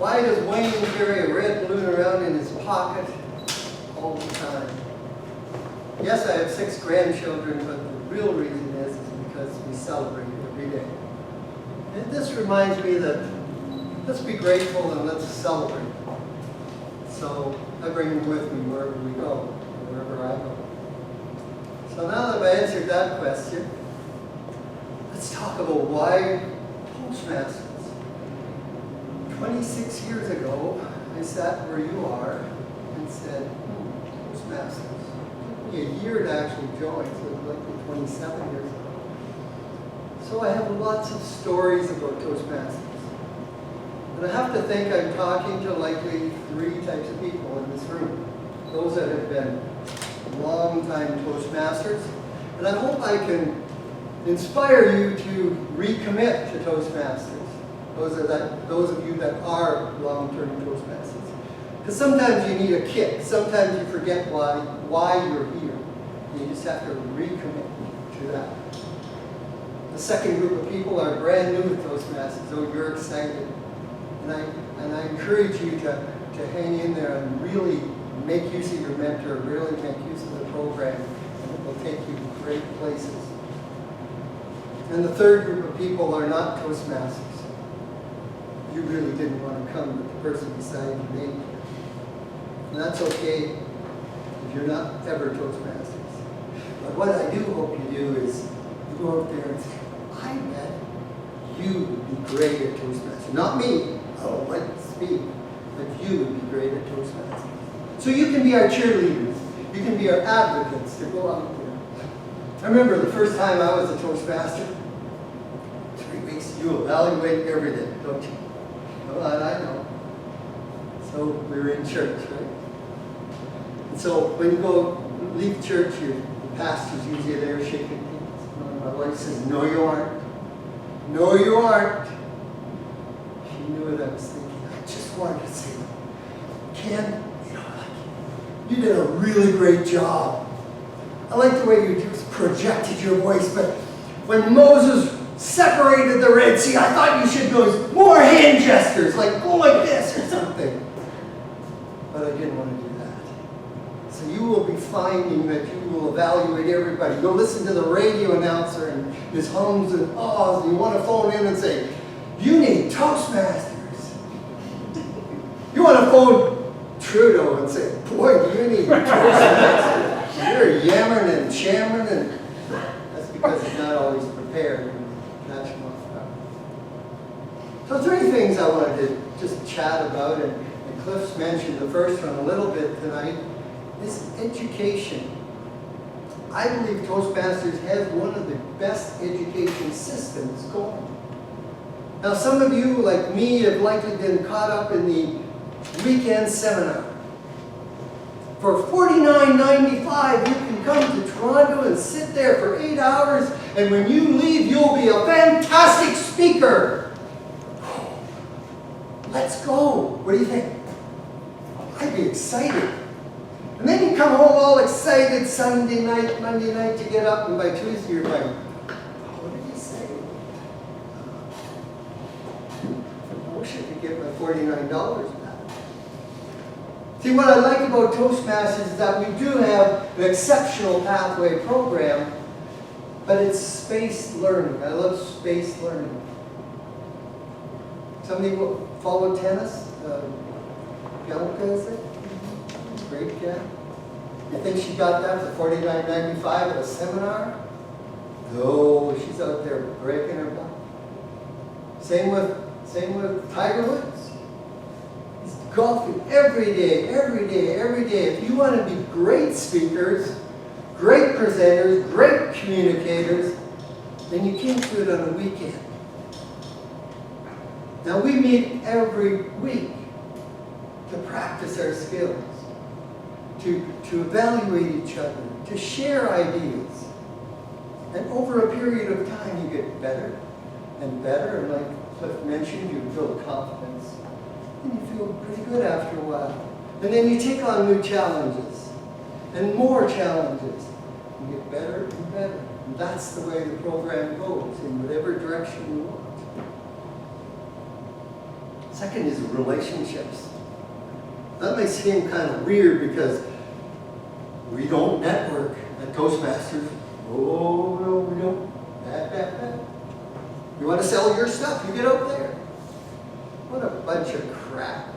Why does Wayne carry a red balloon around in his pocket all the time? Yes, I have 6 grandchildren, but the real reason is because we celebrate every day. And this reminds me that let's be grateful and let's celebrate. So I bring them with me wherever we go, wherever I go. So now that I've answered that question, let's talk about why Toastmasters. 26 years ago, I sat where you are and said, Toastmasters. It took me a year to actually join, so it was like 27 years ago. So I have lots of stories about Toastmasters. And I have to think I'm talking to likely 3 types of people in this room. Those that have been long-time Toastmasters. And I hope I can inspire you to recommit to Toastmasters. Those of you that are long-term Toastmasters. Because sometimes you need a kick. Sometimes you forget why you're here. You just have to recommit to that. The second group of people are brand new to Toastmasters, so you're excited. And I encourage you to hang in there and really make use of your mentor, really make use of the program, and it will take you to great places. And the third group of people are not Toastmasters. You really didn't want to come, but the person beside you made you. And that's okay if you're not ever Toastmasters. But what I do hope you do is you go out there and say, I bet you would be great at Toastmasters. Not me, I don't like to speak, but you would be great at Toastmasters. So you can be our cheerleaders. You can be our advocates to go out there. I remember the first time I was a Toastmaster, 3 weeks, you evaluate everything, don't you? Well, I know. So we were in church, right? And so when you leave church, the pastor's usually there shaking hands. And my wife says, no you aren't. No you aren't. She knew what I was thinking. I just wanted to say, Ken, you did a really great job. I like the way you just projected your voice, but when Moses separated the Red Sea, I thought you should go more hand gestures, like go like this or something. But I didn't want to do that. So you will be finding that you will evaluate everybody. Go listen to the radio announcer and his hums and ahs, and you want to phone in and say, you need Toastmasters. You want to phone Trudeau and say, boy, do you need Toastmasters. You're yammering and shammering, and that's because he's not always prepared. So 3 things I wanted to just chat about, and Cliff's mentioned the first one a little bit tonight, is education. I believe Toastmasters has one of the best education systems going. Now some of you, like me, have likely been caught up in the weekend seminar. For $49.95, you can come to Toronto and sit there for 8 hours, and when you leave, you'll be a fantastic speaker. Let's go. What do you think? I'd be excited. And then you come home all excited Sunday night, Monday night to get up, and by Tuesday you're like, what did he say? I wish I could get my $49 back. See, what I like about Toastmasters is that we do have an exceptional pathway program, but it's spaced learning. I love spaced learning. Somebody follow tennis? Bianca, is it? Great gal. You think she got that for $49.95 at a seminar? No, she's out there breaking her butt. Same with Tiger Woods. He's golfing every day, every day, every day. If you want to be great speakers, great presenters, great communicators, then you can't do it on a weekend. Now we meet every week to practice our skills, to evaluate each other, to share ideas. And over a period of time you get better and better, and like Cliff mentioned, you build confidence. And you feel pretty good after a while. And then you take on new challenges and more challenges. You get better and better. And that's the way the program goes, in whatever direction you want. Second is relationships. That may seem kind of weird because we don't network at Toastmasters. Oh, no, we don't. You want to sell your stuff, you get out there. What a bunch of crap.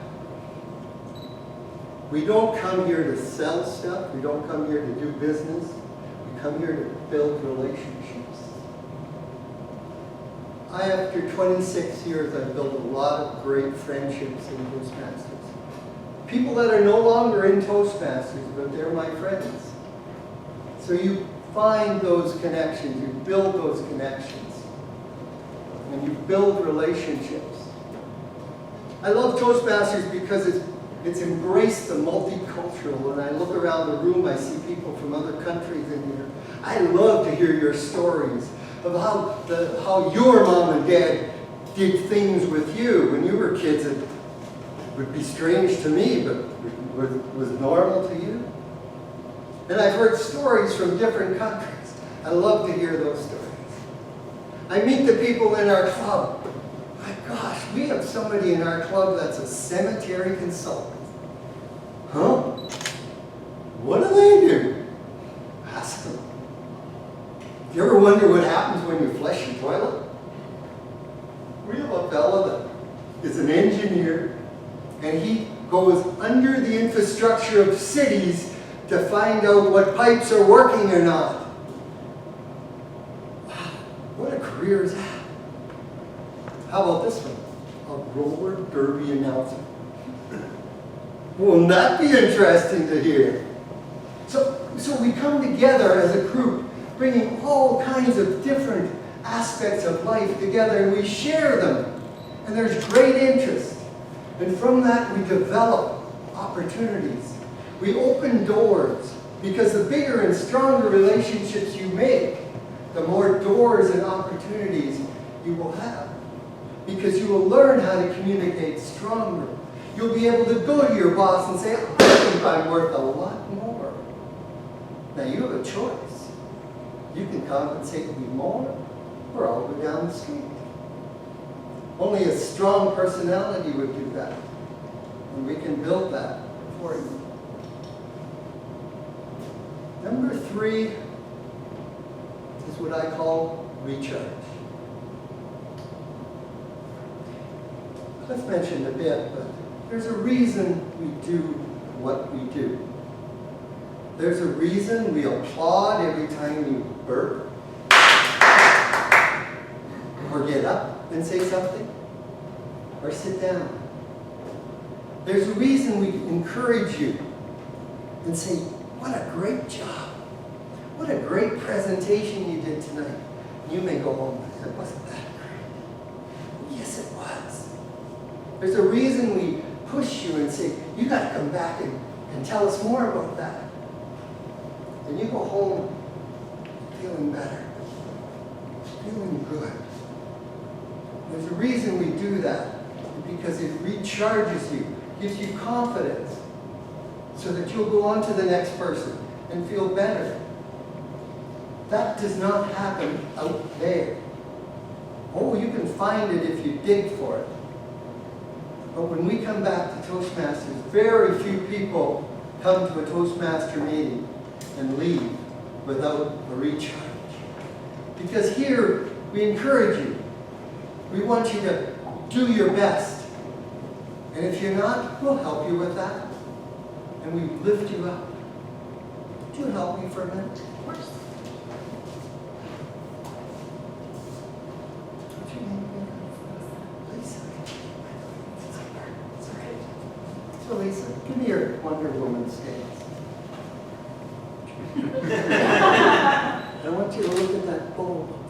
We don't come here to sell stuff. We don't come here to do business. We come here to build relationships. After 26 years, I've built a lot of great friendships in Toastmasters. People that are no longer in Toastmasters, but they're my friends. So you find those connections, you build those connections, and you build relationships. I love Toastmasters because it's embraced the multicultural. When I look around the room, I see people from other countries in here. I love to hear your stories of how your mom and dad did things with you when you were kids. It would be strange to me, but was normal to you. And I've heard stories from different countries. I love to hear those stories. I meet the people in our club. My gosh, we have somebody in our club that's a cemetery consultant. Huh? What do they do? Ask them. Do you ever wonder what happens when you flush your toilet? We have a fellow that is an engineer, and he goes under the infrastructure of cities to find out what pipes are working or not. Wow, what a career is that? How about this one? A roller derby announcer. Won't that be interesting to hear? So we come together as a group, bringing all kinds of different aspects of life together, and we share them. And there's great interest. And from that, we develop opportunities. We open doors, because the bigger and stronger relationships you make, the more doors and opportunities you will have. Because you will learn how to communicate stronger. You'll be able to go to your boss and say, I think I'm worth a lot more. Now you have a choice. You can compensate me more, or I'll go down the street. Only a strong personality would do that. And we can build that for you. Number 3 is what I call recharge. Cliff mentioned a bit, but there's a reason we do what we do. There's a reason we applaud every time you burp, or get up and say something, or sit down. There's a reason we encourage you and say, what a great job. What a great presentation you did tonight. You may go home and say, wasn't that great? Yes, it was. There's a reason we push you and say, you got to come back and tell us more about that. And you go home feeling better, feeling good. There's a reason we do that, because it recharges you, gives you confidence, so that you'll go on to the next person and feel better. That does not happen out there. Oh, you can find it if you dig for it. But when we come back to Toastmasters, very few people come to a Toastmaster meeting and leave without a recharge. Because here, we encourage you. We want you to do your best. And if you're not, we'll help you with that. And we lift you up. Would you help me for a minute? Of course. What's your name again? Lisa. Sorry. So Lisa, give me your Wonder Woman stance. I want you to look at that bulb up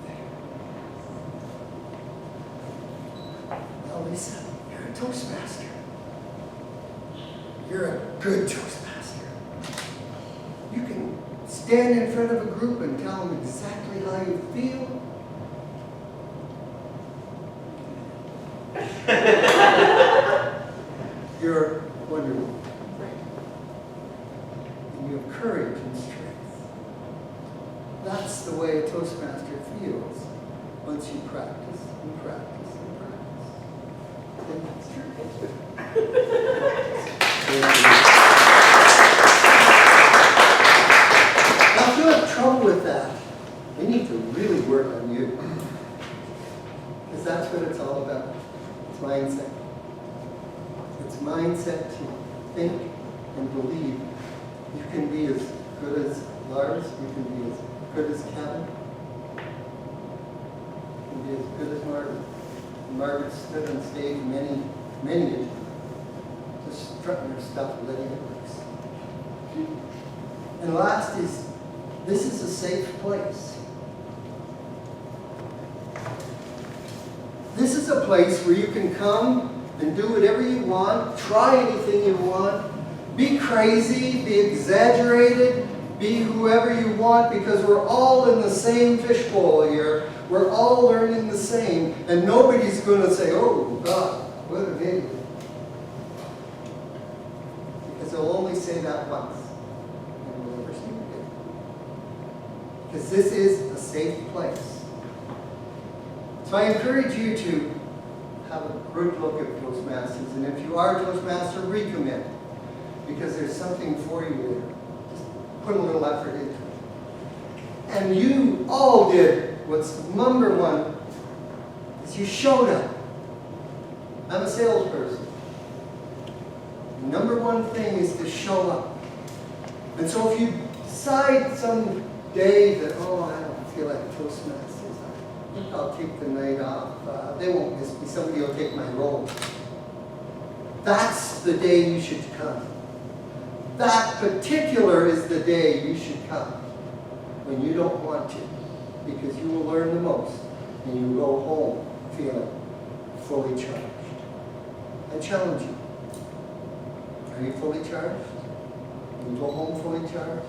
there. Now Lisa, you're a Toastmaster. You're a good Toastmaster. You can stand in front of a group and tell them exactly how you feel. You're wonderful. And you have courage and strength. That's the way a Toastmaster feels once you practice and practice and practice. think that's true. Now, if you have trouble with that, we need to really work on you. Because that's what it's all about. It's mindset. It's mindset to think and believe you can be as good as Lars, you can be as good as Kevin, you can be as good as Margaret. Margaret stood on stage many a time, just strutting her stuff and letting it loose. And last is, this is a safe place. This is a place where you can come and do whatever you want, try anything you want, be crazy, be exaggerated, be whoever you want, because we're all in the same fishbowl here. We're all learning the same, and nobody's going to say, oh, God, what an idiot. Because they'll only say that once, and we'll never see it again. Because this is a safe place. So I encourage you to have a good look at Toastmasters, and if you are a Toastmaster, recommit, because there's something for you there. Just put a little effort into it. And you all did what's number one, is you showed up. I'm a salesperson. The number one thing is to show up. And so if you decide some day that, oh, I don't feel like Toastmasters, I think I'll take the night off. They won't miss me. Somebody will take my role. That's the day you should come. That particular is the day you should come. When you don't want to. Because you will learn the most. And you go home feeling fully charged. I challenge you. Are you fully charged? You go home fully charged?